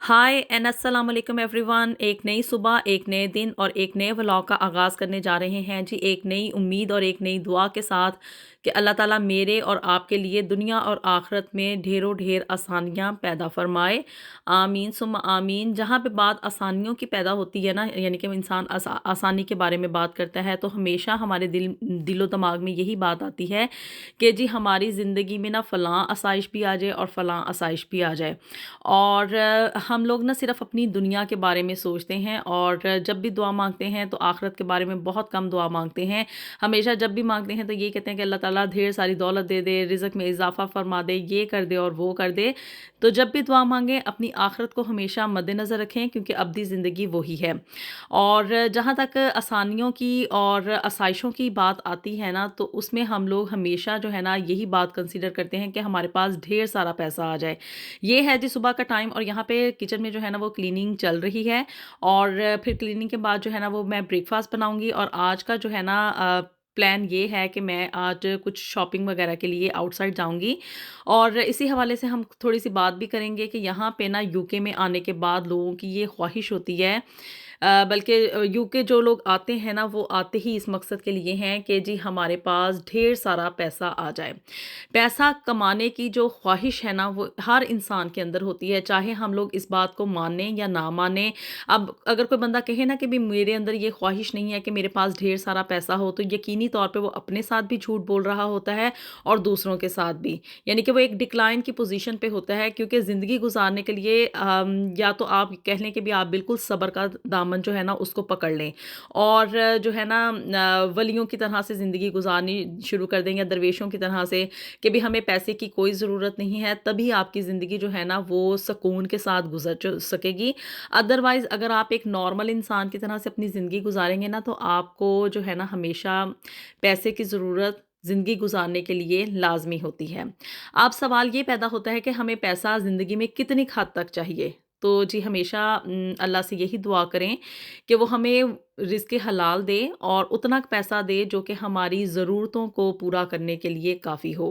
हाय and अस्सलाम वालेकुम everyone. एक नई सुबह, एक नए दिन और एक नए व्लॉग का आगाज़ करने जा रहे हैं जी। एक नई उम्मीद और एक नई दुआ के साथ कि अल्लाह ताला मेरे और आपके लिए दुनिया और आखिरत में ढेरों ढेर आसानियाँ पैदा फरमाए। आमीन सुम्मा आमीन। जहाँ पे बात आसानियों की पैदा होती है ना, यानी कि इंसान आसानी के बारे में बात करता है तो हमेशा हमारे दिलो दिमाग में यही बात आती है कि जी हमारी ज़िंदगी में ना फ़लाँ आसाइश भी आ जाए और फ़लाँ आसाइश भी आ जाए। और हम लोग ना सिर्फ़ अपनी दुनिया के बारे में सोचते हैं और जब भी दुआ माँगते हैं तो आखिरत के बारे में बहुत कम दुआ माँगते हैं। हमेशा जब भी माँगते हैं तो ये कहते हैं कि अल्लाह ताला ढेर सारी दौलत दे दे, रिज़्क में इज़ाफ़ा फ़रमा दे, ये कर दे और वो कर दे। तो जब भी दुआ माँगें अपनी आखिरत को हमेशा मद्देनज़र रखें, क्योंकि अब्दी ज़िंदगी वही है। और जहाँ तक आसानियों की और आसाइशों की बात आती है ना, तो उसमें हम लोग हमेशा जो है ना यही बात कंसीडर करते हैं कि हमारे पास ढेर सारा पैसा आ जाए। ये है जी सुबह का टाइम और यहाँ पे किचन में जो है ना वो क्लीनिंग चल रही है। और फिर क्लीनिंग के बाद जो है ना वो मैं ब्रेकफास्ट बनाऊंगी। और आज का जो है ना प्लान ये है कि मैं आज कुछ शॉपिंग वगैरह के लिए आउटसाइड जाऊंगी। और इसी हवाले से हम थोड़ी सी बात भी करेंगे कि यहाँ पे ना यूके में आने के बाद लोगों की ये ख्वाहिश होती है, बल्कि यूके जो लोग आते हैं ना वो आते ही इस मकसद के लिए हैं कि जी हमारे पास ढेर सारा पैसा आ जाए। पैसा कमाने की जो ख्वाहिश है ना वो हर इंसान के अंदर होती है, चाहे हम लोग इस बात को मानें या ना मानें। अब अगर कोई बंदा कहे ना कि भी मेरे अंदर ये ख्वाहिश नहीं है कि मेरे पास ढेर सारा पैसा हो, तो यकीनी तौर पे वो अपने साथ भी झूठ बोल रहा होता है और दूसरों के साथ भी। यानी कि वो एक डिक्लाइन की पोजीशन पे होता है, क्योंकि ज़िंदगी गुजारने के लिए या तो आप कह लें कि भी आप बिल्कुल सब्र का दामन जो है ना उसको पकड़ लें और जो है ना वलियों की तरह से ज़िंदगी गुजारनी शुरू कर दें या दरवेशों की तरह से कि भी हमें पैसे की कोई ज़रूरत नहीं है, तभी आपकी ज़िंदगी जो है ना वो सुकून के साथ गुजर सकेगी। अदरवाइज़ अगर आप एक नॉर्मल इंसान की तरह से अपनी ज़िंदगी गुजारेंगे ना, तो आपको जो है ना हमेशा पैसे की ज़रूरत ज़िंदगी गुजारने के लिए लाजमी होती है। अब सवाल ये पैदा होता है कि हमें पैसा ज़िंदगी में कितनी हद तक चाहिए। तो जी हमेशा अल्लाह से यही दुआ करें कि वो हमें रिज़्क़ हलाल दे और उतना पैसा दे जो कि हमारी ज़रूरतों को पूरा करने के लिए काफ़ी हो।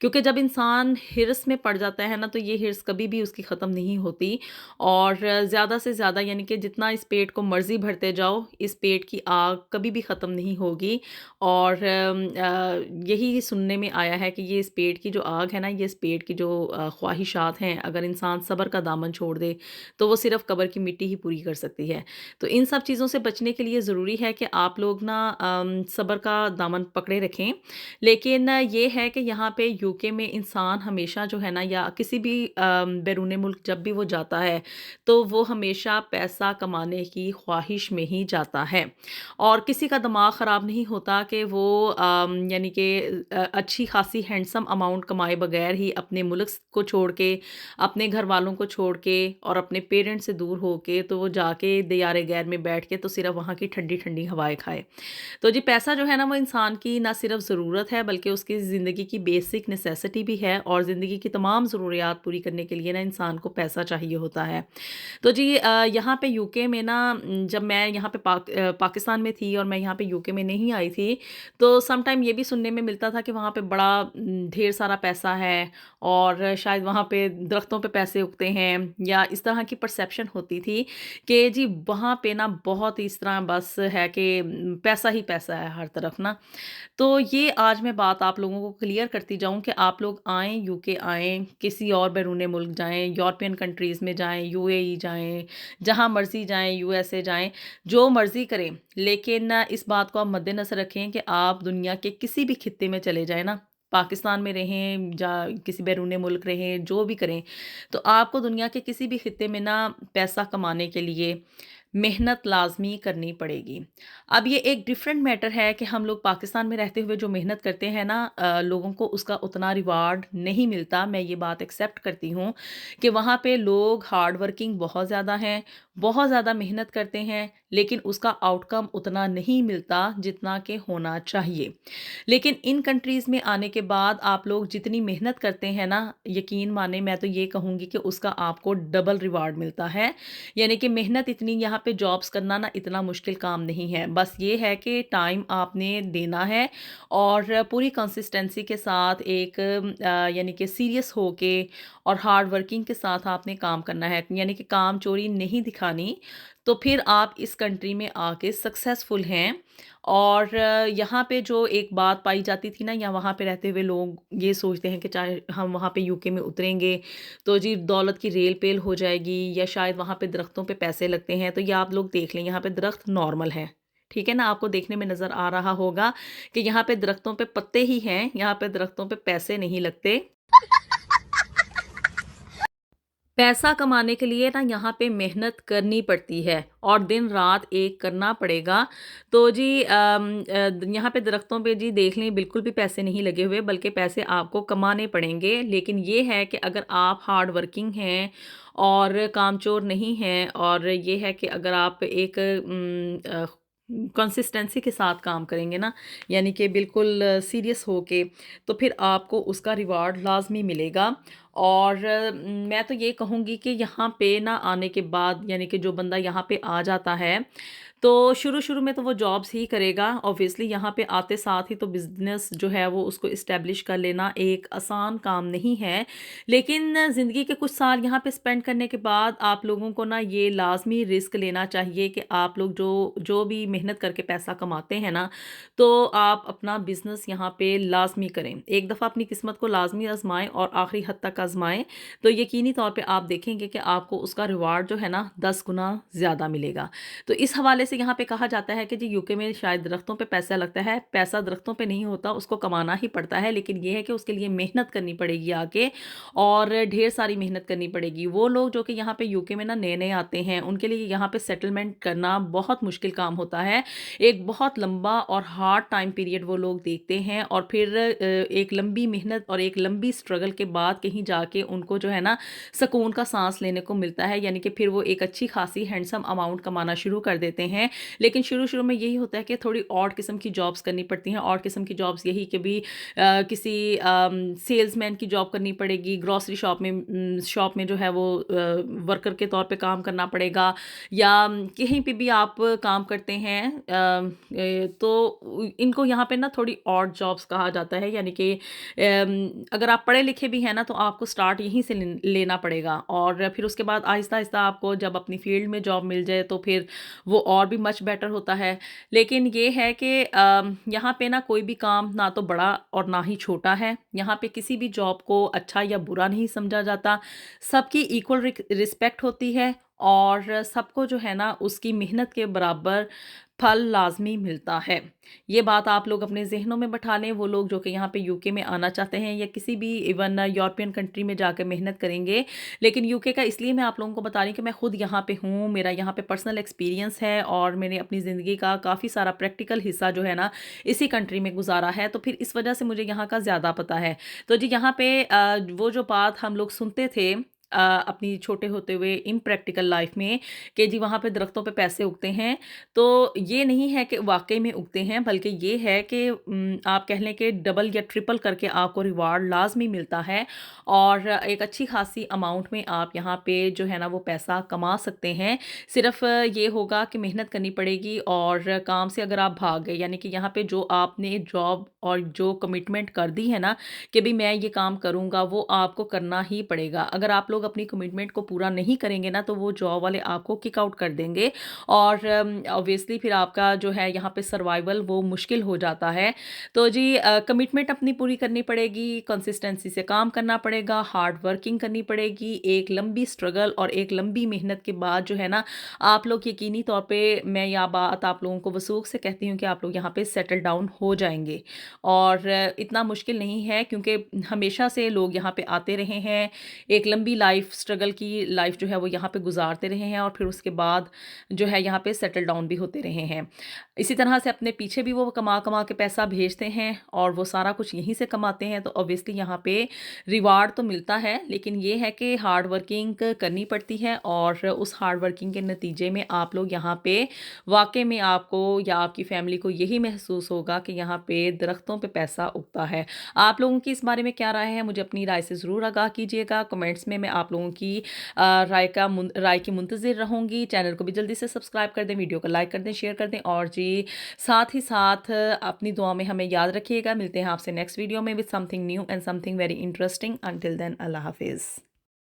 क्योंकि जब इंसान हिर्स में पड़ जाता है ना, तो ये हिर्स कभी भी उसकी ख़त्म नहीं होती। और ज़्यादा से ज़्यादा यानी कि जितना इस पेट को मर्ज़ी भरते जाओ, इस पेट की आग कभी भी ख़त्म नहीं होगी। और यही सुनने में आया है कि ये इस पेट की जो आग है ना, ये इस पेट की जो ख्वाहिशात हैं, अगर इंसान सब्र का दामन छोड़ दे, तो वो सिर्फ़ कब्र की मिट्टी ही पूरी कर सकती है। तो इन सब चीज़ों से बचने के लिए ज़रूरी है कि आप लोग ना सब्र का दामन पकड़े रखें। लेकिन ये है कि यहाँ पे यूके में इंसान हमेशा जो है ना, या किसी भी बैरून मुल्क जब भी वो जाता है, तो वो हमेशा पैसा कमाने की ख्वाहिश में ही जाता है। और किसी का दिमाग ख़राब नहीं होता कि वो यानी कि अच्छी खासी हैंडसम अमाउंट कमाए बगैर ही अपने मुल्क को छोड़ के, अपने घर वालों को छोड़ के और अपने पेरेंट्स से दूर होके तो वो जाके दियारे गैर में बैठ के तो सिर्फ वहाँ की ठंडी ठंडी हवाएं खाए। तो जी पैसा जो है ना वो इंसान की ना सिर्फ ज़रूरत है, बल्कि उसकी ज़िंदगी की बेसिक नेसेसिटी भी है। और ज़िंदगी की तमाम ज़रूरियात पूरी करने के लिए ना इंसान को पैसा चाहिए होता है। तो जी यहाँ पे यूके में ना जब मैं यहाँ पे पाकिस्तान में थी और मैं यहाँ पे यूके में नहीं आई थी, तो सम टाइम ये भी सुनने में मिलता था कि वहाँ पे बड़ा ढेर सारा पैसा है और शायद वहाँ पे दरख्तों पे पैसे उगते हैं, या इस तरह की परसेप्शन होती थी कि जी वहाँ पे ना बहुत इस तरह बस है कि पैसा ही पैसा है हर तरफ ना। तो ये आज मैं बात आप लोगों को क्लियर करती जाऊँ कि आप लोग आएँ, यूके आएँ, किसी और बैरून मुल्क जाएँ, यूरोपियन कंट्रीज़ में जाएँ, यूएई जाएँ, जहाँ मर्ज़ी जाएँ, यूएसए जाएँ, जो मर्ज़ी करें। लेकिन इस बात को आप मद्देनज़र रखें कि आप दुनिया के किसी भी खित्ते में चले जाएँ ना, पाकिस्तान में रहें या किसी बैरून मुल्क रहें, जो भी करें, तो आपको दुनिया के किसी भी खित्ते में ना पैसा कमाने के लिए मेहनत लाज़मी करनी पड़ेगी। अब ये एक डिफरेंट मैटर है कि हम लोग पाकिस्तान में रहते हुए जो मेहनत करते हैं ना, लोगों को उसका उतना रिवार्ड नहीं मिलता। मैं ये बात एक्सेप्ट करती हूँ कि वहाँ पे लोग हार्ड वर्किंग बहुत ज़्यादा हैं, बहुत ज़्यादा मेहनत करते हैं, लेकिन उसका आउटकम उतना नहीं मिलता जितना कि होना चाहिए। लेकिन इन कंट्रीज़ में आने के बाद आप लोग जितनी मेहनत करते हैं ना, यकीन माने मैं तो ये कहूँगी कि उसका आपको डबल रिवार्ड मिलता है। यानी कि मेहनत इतनी यहाँ पे जॉब्स करना ना इतना मुश्किल काम नहीं है। बस ये है कि टाइम आपने देना है और पूरी कंसिस्टेंसी के साथ एक यानी कि सीरियस होके और हार्ड वर्किंग के साथ आपने काम करना है। यानी कि काम चोरी नहीं दिखानी, तो फिर आप इस कंट्री में आके सक्सेसफुल हैं। और यहाँ पे जो एक बात पाई जाती थी ना, या वहाँ पे रहते हुए लोग ये सोचते हैं कि चाहे हम वहाँ पे यूके में उतरेंगे तो जी दौलत की रेल पेल हो जाएगी, या शायद वहाँ पे दरख्तों पे पैसे लगते हैं। तो ये आप लोग देख लें, यहाँ पे दरख्त नॉर्मल है, ठीक है ना? आपको देखने में नज़र आ रहा होगा कि यहाँ पे दरख्तों पे पत्ते ही हैं, यहाँ पे दरख्तों पे पैसे नहीं लगते। पैसा कमाने के लिए ना यहाँ पे मेहनत करनी पड़ती है और दिन रात एक करना पड़ेगा। तो जी यहाँ पे दरख्तों पे जी देख लें, बिल्कुल भी पैसे नहीं लगे हुए, बल्कि पैसे आपको कमाने पड़ेंगे। लेकिन ये है कि अगर आप हार्ड वर्किंग हैं और कामचोर नहीं हैं, और ये है कि अगर आप एक कंसिस्टेंसी के साथ काम करेंगे ना, यानी कि बिल्कुल सीरियस होके, तो फिर आपको उसका रिवार्ड लाज़मी मिलेगा। और मैं तो ये कहूँगी कि यहाँ पे ना आने के बाद, यानी कि जो बंदा यहाँ पे आ जाता है, तो शुरू-शुरू में तो वो जॉब्स ही करेगा। ऑब्वियसली यहाँ पे आते साथ ही तो बिज़नेस जो है वो उसको एस्टेब्लिश कर लेना एक आसान काम नहीं है। लेकिन ज़िंदगी के कुछ साल यहाँ पे स्पेंड करने के बाद आप लोगों को ना ये लाज़मी रिस्क लेना चाहिए कि आप लोग जो जो भी मेहनत करके पैसा कमाते हैं ना, तो आप अपना बिज़नेस यहाँ पे लाज़मी करें। एक दफ़ा अपनी किस्मत को लाज़मी आज़माएँ और आखिरी हद तक आज़माएँ, तो यकीनी तौर पे आप देखेंगे कि आपको उसका रिवार्ड जो है ना 10 गुना ज़्यादा मिलेगा। तो इस हवाले से यहाँ पे कहा जाता है कि जी यूके में शायद दरख्तों पे पैसा लगता है। पैसा दरख्तों पे नहीं होता, उसको कमाना ही पड़ता है। लेकिन ये है कि उसके लिए मेहनत करनी पड़ेगी आगे, और ढेर सारी मेहनत करनी पड़ेगी। वो लोग जो कि यहाँ पे यूके में ना नए-नए आते हैं, उनके लिए यहाँ पे सेटलमेंट करना बहुत मुश्किल काम होता है। एक बहुत लंबा और हार्ड टाइम पीरियड वो लोग देखते हैं, और फिर एक लंबी मेहनत और एक लंबी स्ट्रगल के बाद कहीं जाके उनको जो है ना सुकून का साँस लेने को मिलता है। यानी कि फिर वो एक अच्छी खासी हैंडसम अमाउंट कमाना शुरू कर देते हैं। लेकिन शुरू-शुरू में यही होता है कि थोड़ी ऑड किस्म की जॉब्स करनी पड़ती हैं। ऑड किस्म की जॉब्स यही कि भी किसी सेल्समैन की जॉब करनी पड़ेगी, ग्रोसरी शॉप में जो है वो वर्कर के तौर पे काम करना पड़ेगा, या कहीं पे भी आप काम करते हैं, तो इनको यहाँ पे ना थोड़ी ऑड जॉब्स कहा जाता है। यानी कि अगर आप पढ़े लिखे भी हैं ना, तो आपको स्टार्ट यहीं से लेना पड़ेगा, और फिर उसके बाद आहिस्ता-आहिस्ता आपको जब अपनी फील्ड में जॉब मिल जाए तो फिर वो और भी मच बेटर होता है। लेकिन ये है कि यहाँ पे ना कोई भी काम ना तो बड़ा और ना ही छोटा है। यहाँ पे किसी भी जॉब को अच्छा या बुरा नहीं समझा जाता। सबकी इक्वल रिस्पेक्ट होती है, और सबको जो है ना उसकी मेहनत के बराबर फल लाज़मी मिलता है। ये बात आप लोग अपने ज़हनों में बैठा लें। वो लोग जो कि यहाँ पे यूके में आना चाहते हैं, या किसी भी इवन यूरोपियन कंट्री में जाकर मेहनत करेंगे। लेकिन यूके का इसलिए मैं आप लोगों को बता रही हूँ कि मैं खुद यहाँ पे हूँ, मेरा यहाँ पे पर्सनल एक्सपीरियंस है, और मैंने अपनी ज़िंदगी का काफ़ी सारा प्रैक्टिकल हिस्सा जो है ना इसी कंट्री में गुज़ारा है। तो फिर इस वजह से मुझे यहाँ का ज़्यादा पता है। तो जी यहाँ पे वो जो बात हम लोग सुनते थे अपनी छोटे होते हुए इन प्रैक्टिकल लाइफ में, कि जी वहाँ पे दरख्तों पे पैसे उगते हैं, तो ये नहीं है कि वाक़ई में उगते हैं, बल्कि ये है कि आप कह लें कि डबल या ट्रिपल करके आपको रिवार्ड लाज़मी मिलता है, और एक अच्छी खासी अमाउंट में आप यहाँ पे जो है ना वो पैसा कमा सकते हैं। सिर्फ़ ये होगा कि मेहनत करनी पड़ेगी, और काम से अगर आप भाग गए, यानी कि यहाँ पे जो आपने जॉब और जो कमिटमेंट कर दी है ना कि भई मैं ये काम करूँगा, वो आपको करना ही पड़ेगा। अगर आप लोग अपनी कमिटमेंट को पूरा नहीं करेंगे ना, तो वो जॉब वाले आपको किक आउट कर देंगे, और ऑब्वियसली फिर आपका जो है यहाँ पे सर्वाइवल वो मुश्किल हो जाता है। तो जी कमिटमेंट अपनी पूरी करनी पड़ेगी, कंसिस्टेंसी से काम करना पड़ेगा, हार्ड वर्किंग करनी पड़ेगी, एक लंबी स्ट्रगल और एक लंबी मेहनत के बाद जो है ना, आप लोग यकीनी तौर पे, मैं यह बात आप लोगों को वसूख से कहती हूँ कि आप लोग यहाँ पे सेटल डाउन हो जाएँगे। और इतना मुश्किल नहीं है, क्योंकि हमेशा से लोग यहाँ पे आते रहे हैं, एक लंबी लाइफ स्ट्रगल की लाइफ जो है वो यहाँ पे गुजारते रहे हैं और फिर उसके बाद जो है यहाँ पे सेटल डाउन भी होते रहे हैं। इसी तरह से अपने पीछे भी वो कमा कमा के पैसा भेजते हैं और वो सारा कुछ यहीं से कमाते हैं, तो ऑब्वियसली यहाँ पे रिवार्ड तो मिलता है, लेकिन ये है कि हार्ड वर्किंग करनी पड़ती है और उस हार्ड वर्किंग के नतीजे में आप लोग यहाँ पे वाकई में आपको या आपकी फैमिली को यही महसूस होगा कि यहाँ पे दरख्तों पे पैसा उगता है। आप लोगों की इस बारे में क्या राय है, मुझे अपनी राय से ज़रूर आगाह कीजिएगा कमेंट्स में। मैं आप लोगों की राय की मुंतज़िर रहूँगी। चैनल को भी जल्दी से सब्सक्राइब कर दें, वीडियो को लाइक कर दें, शेयर कर दें और जी साथ ही साथ अपनी दुआ में हमें याद रखिएगा। मिलते हैं आपसे नेक्स्ट वीडियो में with something new and something very interesting. Until then अल्लाह हाफिज़।